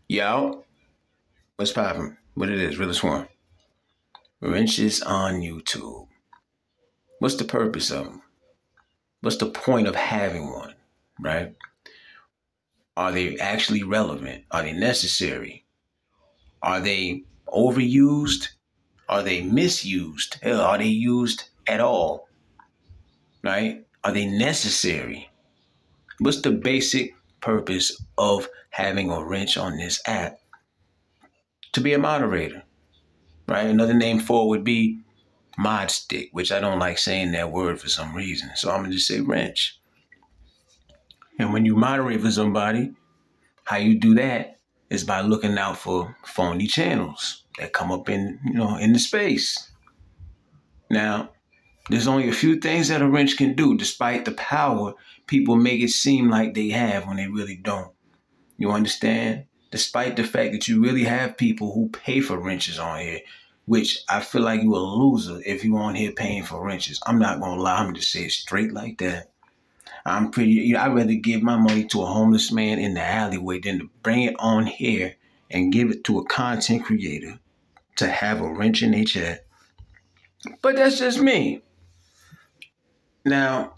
Yo, what's poppin'? What it is, Realest one. Wrenches on YouTube. What's the purpose of them? What's the point of having one, right? Are they actually relevant? Are they necessary? Are they overused? Are they misused? Hell, are they used at all? Right? Are they necessary? What's the basic purpose of having a wrench on this app? To be a moderator, right? Another name for it would be mod stick, which I don't like saying that word for some reason. So I'm gonna just say wrench. And when you moderate for somebody, how you do that is by looking out for phony channels that come up in the space. Now, there's only a few things that a wrench can do, despite the power people make it seem like they have when they really don't. You understand? Despite the fact that you really have people who pay for wrenches on here, which I feel like you a loser if you on here paying for wrenches. I'm not gonna lie, I'm just say it straight like that. I'd rather give my money to a homeless man in the alleyway than to bring it on here and give it to a content creator to have a wrench in their chat. But that's just me. Now,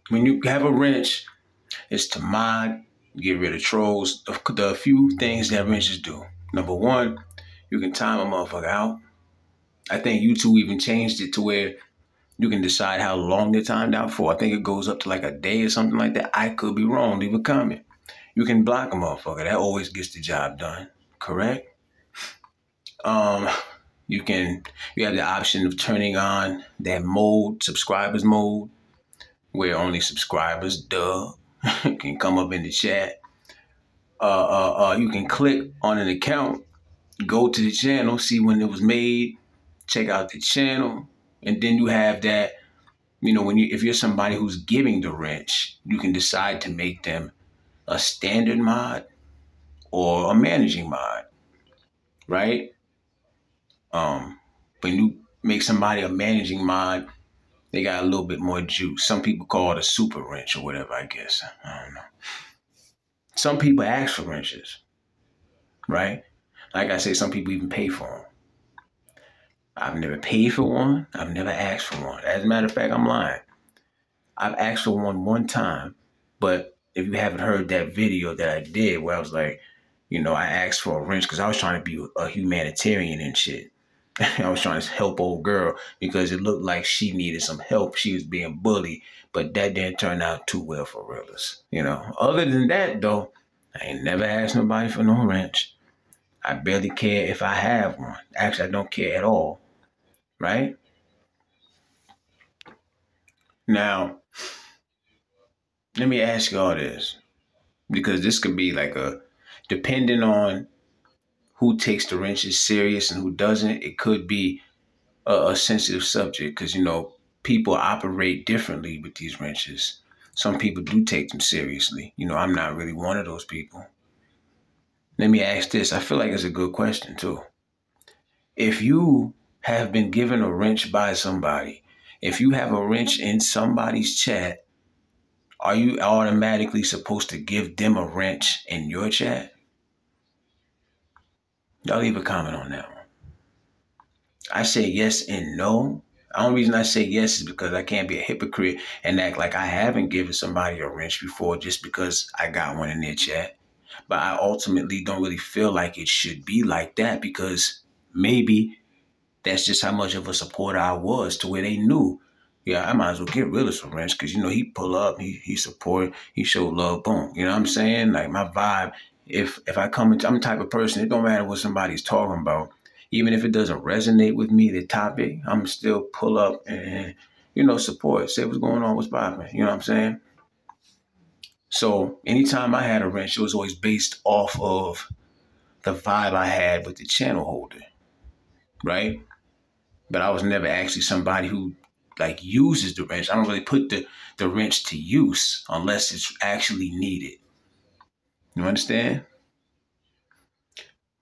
when you have a wrench, it's to mod, get rid of trolls. The few things that wrenches do. Number one, you can time a motherfucker out. I think YouTube even changed it to where you can decide how long they're timed out for. I think it goes up to like a day or something like that. I could be wrong. Leave a comment. You can block a motherfucker. That always gets the job done. Correct? You have the option of turning on that mode, subscribers mode, where only subscribers, can come up in the chat. You can click on an account, go to the channel, see when it was made, check out the channel, and then you have that. If you're somebody who's giving the wrench, you can decide to make them a standard mod or a managing mod, right? When you make somebody a managing mod, they got a little bit more juice. Some people call it a super wrench or whatever, I guess. I don't know. Some people ask for wrenches, right? Like I say, some people even pay for them. I've never paid for one. I've never asked for one. As a matter of fact, I'm lying. I've asked for one time, but if you haven't heard that video that I did where I was like, I asked for a wrench because I was trying to be a humanitarian and shit. I was trying to help old girl because it looked like she needed some help. She was being bullied, but that didn't turn out too well for Realest. Other than that, though, I ain't never asked nobody for no wrench. I barely care if I have one. Actually, I don't care at all, right? Now, let me ask you all this, because this could be like depending on who takes the wrenches serious and who doesn't, it could be a sensitive subject because, people operate differently with these wrenches. Some people do take them seriously. I'm not really one of those people. Let me ask this. I feel like it's a good question too. If you have been given a wrench by somebody, if you have a wrench in somebody's chat, are you automatically supposed to give them a wrench in your chat? Y'all leave a comment on that one. I say yes and no. The only reason I say yes is because I can't be a hypocrite and act like I haven't given somebody a wrench before just because I got one in their chat. But I ultimately don't really feel like it should be like that because maybe that's just how much of a supporter I was to where they knew, yeah, I might as well get Realest a wrench because, he pull up, he support, he show love, boom. You know what I'm saying? Like my vibe, if I come into, I'm the type of person, it don't matter what somebody's talking about. Even if it doesn't resonate with me, the topic, I'm still pull up and, support, say what's going on, what's popping. You know what I'm saying? So anytime I had a wrench, it was always based off of the vibe I had with the channel holder, right? But I was never actually somebody who uses the wrench. I don't really put the wrench to use unless it's actually needed. You understand?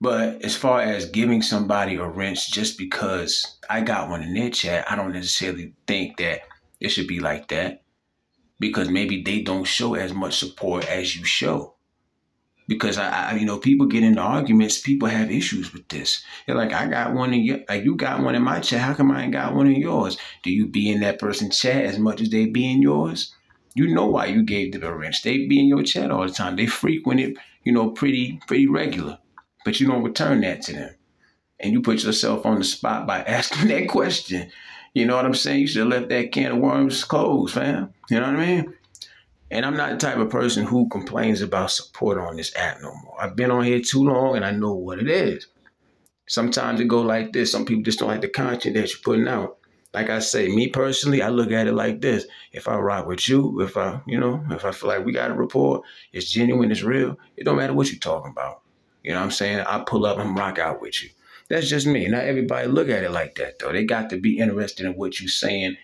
But as far as giving somebody a wrench just because I got one in their chat, I don't necessarily think that it should be like that because maybe they don't show as much support as you show. Because people get into arguments. People have issues with this. They're like, I got one in your, like you got one in my chat. How come I ain't got one in yours? Do you be in that person's chat as much as they be in yours? You know why you gave them a wrench. They be in your chat all the time. They frequent it, pretty regular. But you don't return that to them. And you put yourself on the spot by asking that question. You know what I'm saying? You should have left that can of worms closed, fam. You know what I mean? And I'm not the type of person who complains about support on this app no more. I've been on here too long and I know what it is. Sometimes it go like this. Some people just don't like the content that you're putting out. Like I say, me personally, I look at it like this. If I rock with you, if I feel like we got a rapport, it's genuine, it's real, it don't matter what you're talking about. You know what I'm saying? I pull up and rock out with you. That's just me. Not everybody look at it like that, though. They got to be interested in what you're saying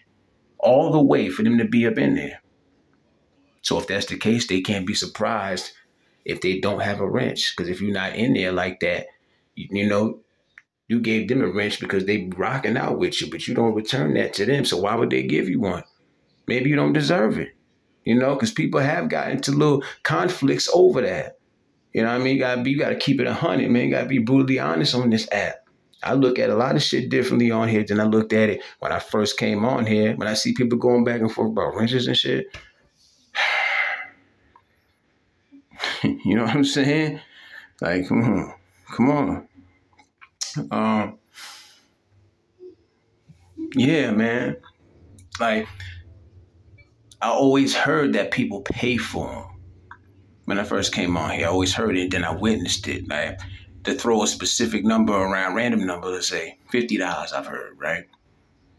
all the way for them to be up in there. So if that's the case, they can't be surprised if they don't have a wrench. Because if you're not in there like that, you gave them a wrench because they rocking out with you, but you don't return that to them. So why would they give you one? Maybe you don't deserve it, because people have gotten into little conflicts over that. You know what I mean? You gotta keep it 100, man. You gotta be brutally honest on this app. I look at a lot of shit differently on here than I looked at it when I first came on here. When I see people going back and forth about wrenches and shit, you know what I'm saying? Like, come on. Yeah, man. Like, I always heard that people pay for them. When I first came on here, I always heard it, then I witnessed it. Like, to throw a specific number around, random number, let's say $50, I've heard, right?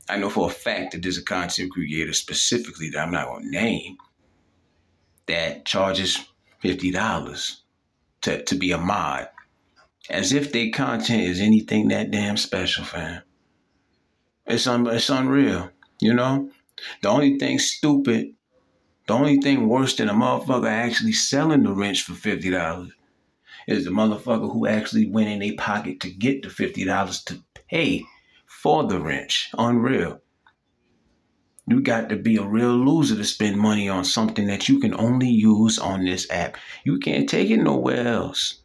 I know for a fact that there's a content creator specifically that I'm not going to name that charges $50 to be a mod. As if their content is anything that damn special, fam. It's unreal, The only thing worse than a motherfucker actually selling the wrench for $50 is the motherfucker who actually went in their pocket to get the $50 to pay for the wrench. Unreal. You got to be a real loser to spend money on something that you can only use on this app. You can't take it nowhere else.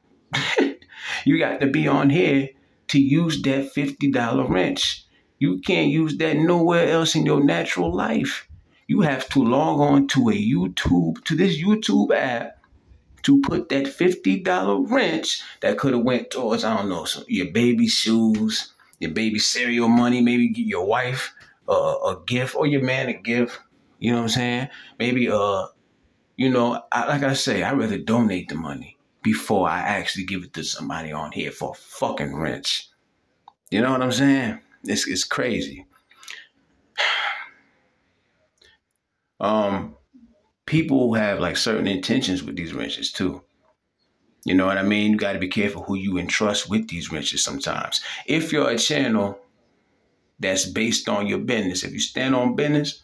You got to be on here to use that $50 wrench. You can't use that nowhere else in your natural life. You have to log on to this YouTube app to put that $50 wrench that could have went towards, I don't know, your baby shoes, your baby cereal money, maybe get your wife a gift or your man a gift. You know what I'm saying? Maybe, like I say, I'd rather donate the money before I actually give it to somebody on here for a fucking wrench. You know what I'm saying? It's crazy. People have like certain intentions with these wrenches too. You know what I mean? You got to be careful who you entrust with these wrenches sometimes. If you're a channel that's based on your business, if you stand on business,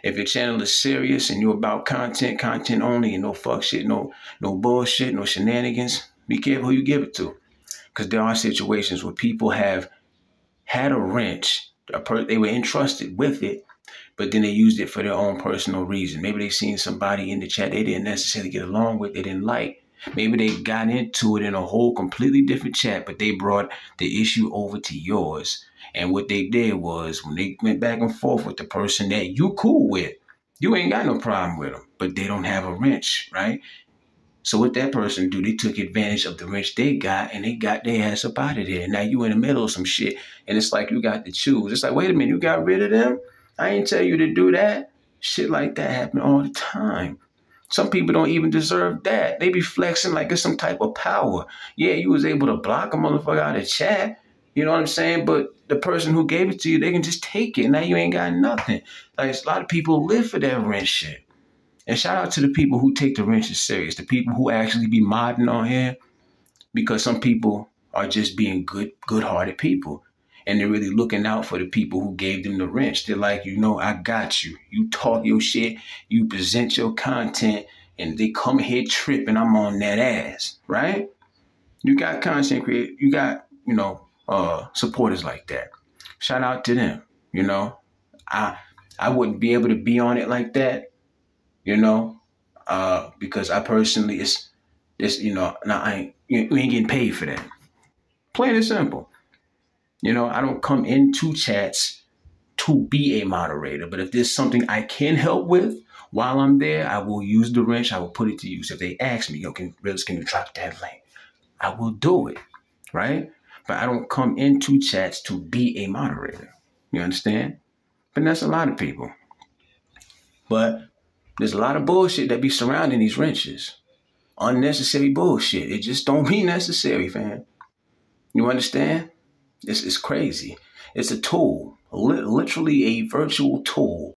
if your channel is serious and you're about content only, and no fuck shit, no bullshit, no shenanigans, be careful who you give it to. Because there are situations where people have had a wrench, they were entrusted with it, but then they used it for their own personal reason. Maybe they seen somebody in the chat they didn't necessarily get along with, they didn't like. Maybe they got into it in a whole completely different chat, but they brought the issue over to yours. And what they did was when they went back and forth with the person that you cool with, you ain't got no problem with them, but they don't have a wrench, right? So what that person do, they took advantage of the wrench they got and they got their ass up out of there. Now you in the middle of some shit and it's like you got to choose. It's like, wait a minute, you got rid of them? I ain't tell you to do that. Shit like that happen all the time. Some people don't even deserve that. They be flexing like it's some type of power. Yeah, you was able to block a motherfucker out of chat. You know what I'm saying? But the person who gave it to you, they can just take it. Now you ain't got nothing. Like, a lot of people live for that wrench shit. And shout out to the people who take the wrenches serious. The people who actually be modding on here. Because some people are just being good-hearted people. And they're really looking out for the people who gave them the wrench. They're like, I got you. You talk your shit. You present your content. And they come here tripping. I'm on that ass. Right? You got content creators. You got, supporters like that. Shout out to them. I wouldn't be able to be on it like that. Because I personally, This, now we ain't getting paid for that. Plain and simple. I don't come into chats to be a moderator, but if there's something I can help with while I'm there, I will use the wrench. I will put it to use. If they ask me, can you drop that link? I will do it, right? But I don't come into chats to be a moderator. You understand? But that's a lot of people. But there's a lot of bullshit that be surrounding these wrenches. Unnecessary bullshit. It just don't be necessary, fam. You understand? It's crazy. It's a tool, literally a virtual tool